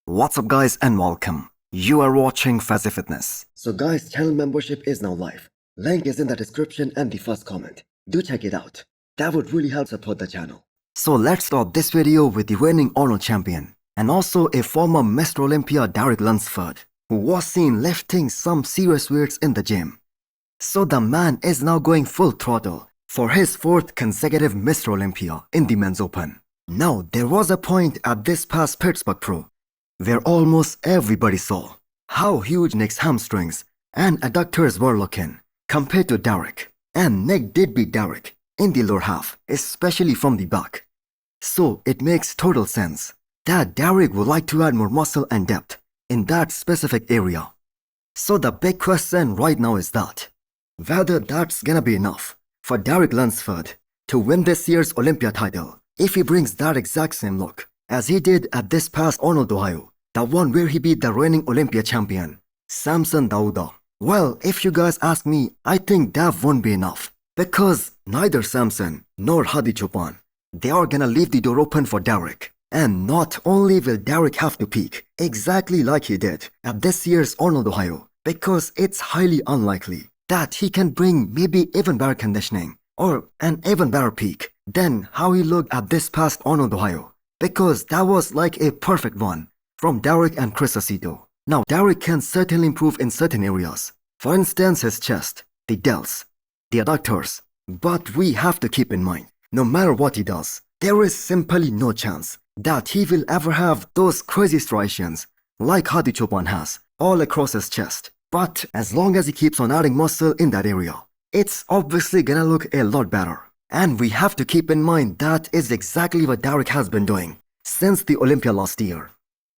What's up guys and welcome. You are watching Fazi Fitness. So guys, channel membership is now live. Link is in the description and the first comment. Do check it out. That would really help support the channel. So let's start this video with the reigning Arnold champion and also a former Mr. Olympia Derek Lunsford, who was seen lifting some serious weights in the gym. So the man is now going full throttle for his fourth consecutive Mr. Olympia in the men's open. Now there was a point at this past Pittsburgh Pro where almost everybody saw how huge Nick's hamstrings and adductors were looking compared to Derek. And Nick did beat Derek in the lower half, especially from the back. So it makes total sense that Derek would like to add more muscle and depth in that specific area. So the big question right now is that whether that's gonna be enough for Derek Lunsford to win this year's Olympia title if he brings that exact same look as he did at this past Arnold, Ohio, the one where he beat the reigning Olympia champion, Samson Dauda. Well, if you guys ask me, I think that won't be enough, because neither Samson nor Hadi Chopan, they are gonna leave the door open for Derek. And not only will Derek have to peak exactly like he did at this year's Arnold, Ohio, because it's highly unlikely that he can bring maybe even better conditioning or an even better peak than how he looked at this past Arnold, Ohio, because that was like a perfect one from Derek and Chris Aceto. Now Derek can certainly improve in certain areas, for instance his chest, the delts, the adductors, but we have to keep in mind, no matter what he does, there is simply no chance that he will ever have those crazy striations like Hadi Chopan has all across his chest. But as long as he keeps on adding muscle in that area, it's obviously gonna look a lot better. And we have to keep in mind that is exactly what Derek has been doing since the Olympia last year.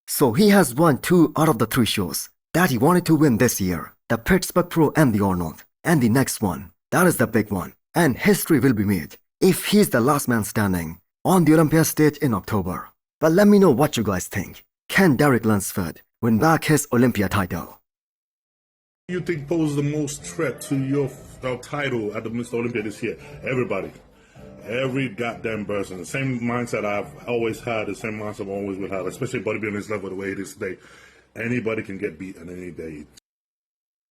So he has won 2 out of the 3 shows that he wanted to win this year, the Pittsburgh Pro and the Arnold. And the next one, that is the big one, and history will be made if he's the last man standing on the Olympia stage in October. But let me know what you guys think. Can Derek Lunsford win back his Olympia title? You think poses the most threat to your title at the Mr. Olympia this year? Everybody. Every goddamn person. The same mindset I've always had, the same mindset I've always will have, especially bodybuilding is level the way it is today. Anybody can get beat on any day.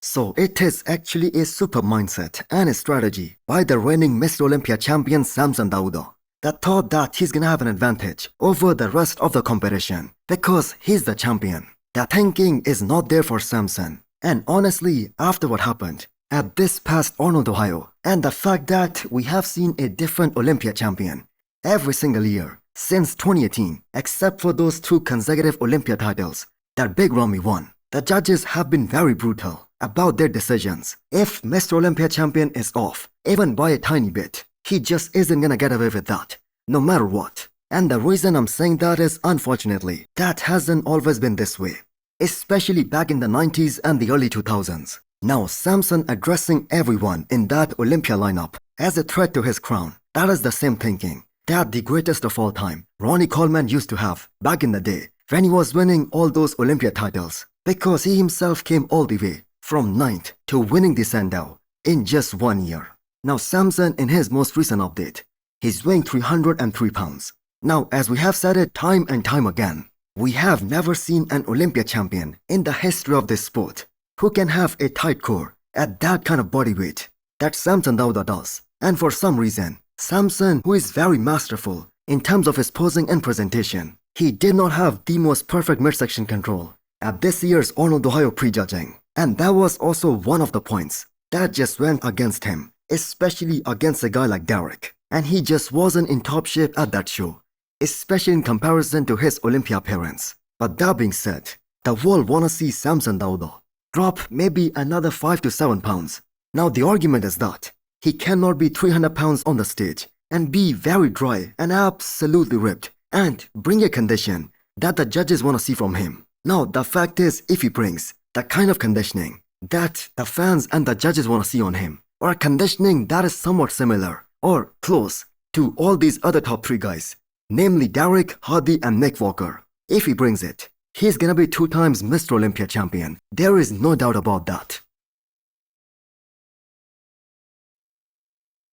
So it is actually a super mindset and a strategy by the reigning Mr. Olympia champion Samson Dauda that thought that he's gonna have an advantage over the rest of the competition because he's the champion. That thinking is not there for Samson. And honestly, after what happened at this past Arnold, Ohio, and the fact that we have seen a different Olympia champion every single year since 2018, except for those 2 consecutive Olympia titles that Big Ramy won, the judges have been very brutal about their decisions. If Mr. Olympia champion is off, even by a tiny bit, he just isn't gonna get away with that, no matter what. And the reason I'm saying that is, unfortunately, that hasn't always been this way, especially back in the 90s and the early 2000s. Now Samson addressing everyone in that Olympia lineup as a threat to his crown, that is the same thinking that the greatest of all time, Ronnie Coleman, used to have back in the day when he was winning all those Olympia titles, because he himself came all the way from 9th to winning the Sandow in just 1 year. Now Samson, in his most recent update, he's weighing 303 pounds. Now, as we have said it time and time again, we have never seen an Olympia champion in the history of this sport who can have a tight core at that kind of body weight that Samson Dauda does. And for some reason, Samson, who is very masterful in terms of his posing and presentation, he did not have the most perfect midsection control at this year's Arnold, Ohio prejudging. And that was also one of the points that just went against him, especially against a guy like Derek. And he just wasn't in top shape at that show, especially in comparison to his Olympia appearance. But that being said, the world wanna see Samson Dauda drop maybe another 5 to 7 pounds. Now the argument is that he cannot be 300 pounds on the stage and be very dry and absolutely ripped and bring a condition that the judges wanna see from him. Now the fact is, if he brings the kind of conditioning that the fans and the judges wanna see on him, or a conditioning that is somewhat similar or close to all these other top 3 guys, namely Derek, Hadi and Nick Walker, if he brings it, he's gonna be 2 times Mr. Olympia champion. There is no doubt about that.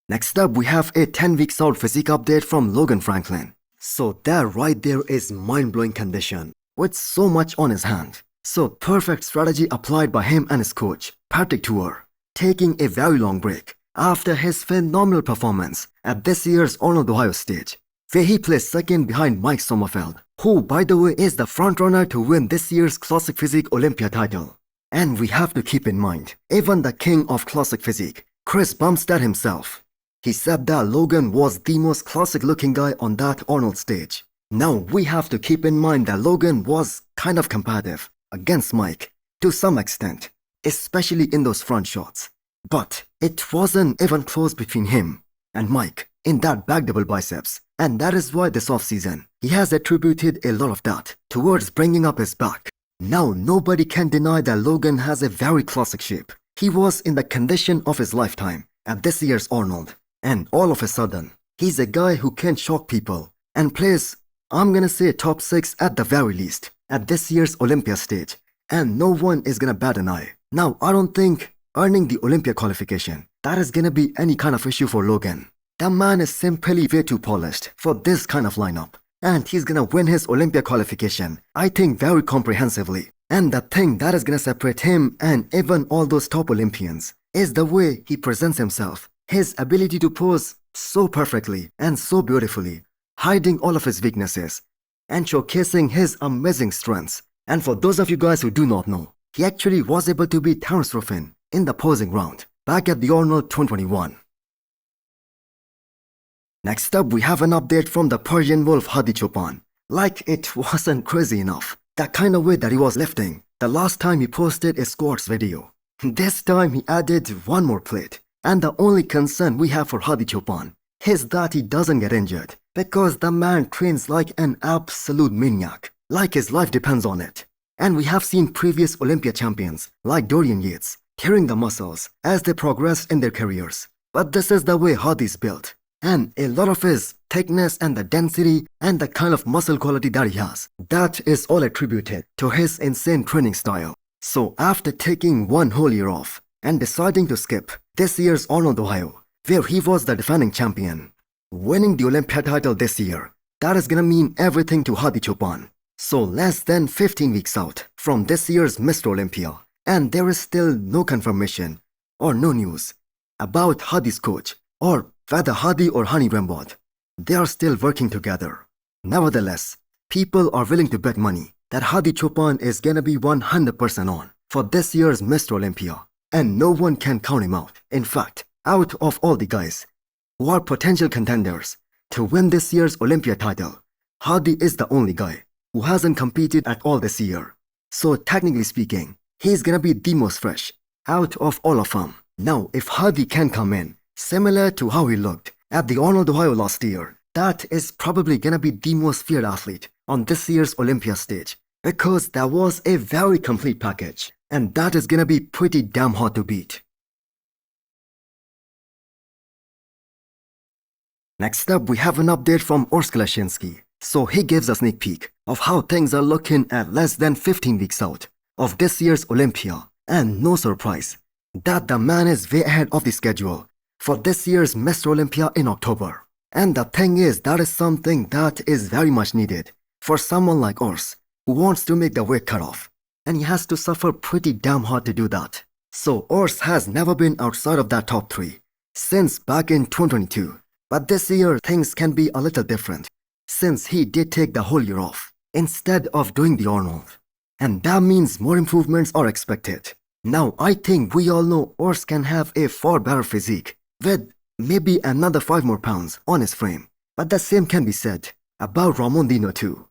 Next up, we have a 10 weeks out physique update from Logan Franklin. So that right there is mind-blowing condition with so much on his hand. So perfect strategy applied by him and his coach, Patrick Tour, taking a very long break after his phenomenal performance at this year's Arnold Ohio stage, where he placed second behind Mike Sommerfeld, who by the way is the frontrunner to win this year's Classic Physique Olympia title. And we have to keep in mind, even the king of Classic Physique, Chris Bumstead himself, he said that Logan was the most classic looking guy on that Arnold stage. Now we have to keep in mind that Logan was kind of competitive against Mike to some extent, especially in those front shots. But it wasn't even close between him and Mike in that back double biceps, and that is why this offseason he has attributed a lot of that towards bringing up his back. Now nobody can deny that Logan has a very classic shape. He was in the condition of his lifetime at this year's Arnold, and all of a sudden he's a guy who can shock people and plays, I'm gonna say, top 6 at the very least at this year's Olympia stage, and no one is gonna bat an eye. Now I don't think earning the Olympia qualification, that is gonna be any kind of issue for Logan. That man is simply way too polished for this kind of lineup, and he's gonna win his Olympia qualification, I think, very comprehensively. And the thing that is gonna separate him and even all those top Olympians is the way he presents himself, his ability to pose so perfectly and so beautifully, hiding all of his weaknesses and showcasing his amazing strengths. And for those of you guys who do not know, he actually was able to beat Terence Ruffin in the posing round back at the Arnold 2021. Next up, we have an update from the Persian Wolf Hadi Chopan. Like it wasn't crazy enough, that kind of weight that he was lifting the last time he posted a squats video. This time he added one more plate, and the only concern we have for Hadi Chopan is that he doesn't get injured, because the man trains like an absolute maniac, like his life depends on it. And we have seen previous Olympia champions like Dorian Yates tearing the muscles as they progressed in their careers. But this is the way Hadi's built, and a lot of his thickness and the density and the kind of muscle quality that he has, that is all attributed to his insane training style. So after taking one whole year off and deciding to skip this year's Arnold Ohio, where he was the defending champion, winning the Olympia title this year, that is gonna mean everything to Hadi Chopan. So less than 15 weeks out from this year's Mr. Olympia, and there is still no confirmation or no news about Hadi's coach, or whether Hadi or Hani Rambod, they are still working together. Nevertheless, people are willing to bet money that Hadi Chopan is gonna be 100% on for this year's Mr. Olympia, and no one can count him out. In fact, out of all the guys who are potential contenders to win this year's Olympia title, Hadi is the only guy who hasn't competed at all this year. So technically speaking, he's gonna be the most fresh out of all of them. Now, if Hadi can come in similar to how he looked at the Arnold Ohio last year, that is probably gonna be the most feared athlete on this year's Olympia stage, because that was a very complete package, and that is gonna be pretty damn hard to beat. Next up, we have an update from Urss. So he gives a sneak peek of how things are looking at less than 15 weeks out of this year's Olympia, and no surprise that the man is way ahead of the schedule for this year's Mr. Olympia in October. And the thing is, that is something that is very much needed for someone like Urss, who wants to make the weight cutoff, and he has to suffer pretty damn hard to do that. So Urss has never been outside of that top 3 since back in 2022, but this year things can be a little different, since he did take the whole year off instead of doing the Arnold. And that means more improvements are expected. Now I think we all know Urss can have a far better physique with maybe another 5 more pounds on his frame, but the same can be said about Ramon Dino too.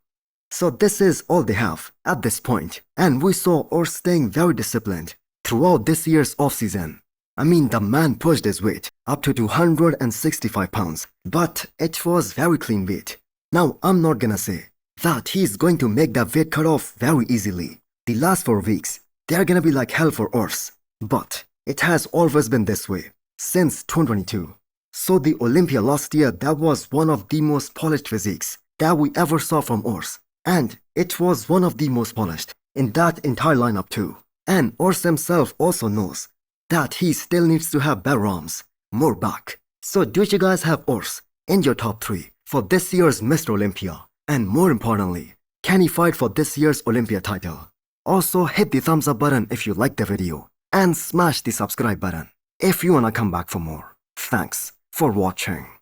So this is all they have at this point, and we saw Urss staying very disciplined throughout this year's offseason. I mean, the man pushed his weight up to 265 pounds, but it was very clean weight. Now, I'm not gonna say that he's going to make that weight cut off very easily. The last 4 weeks, they're gonna be like hell for Urss, but it has always been this way since 2022. So the Olympia last year, that was one of the most polished physiques that we ever saw from Urss, and it was one of the most polished in that entire lineup too. And Urss himself also knows that he still needs to have better arms, more back. So do you guys have Urss in your top 3 for this year's Mr. Olympia? And more importantly, Can he fight for this year's Olympia title? Also hit the thumbs up button if you liked the video and smash the subscribe button if you wanna come back for more. Thanks for watching.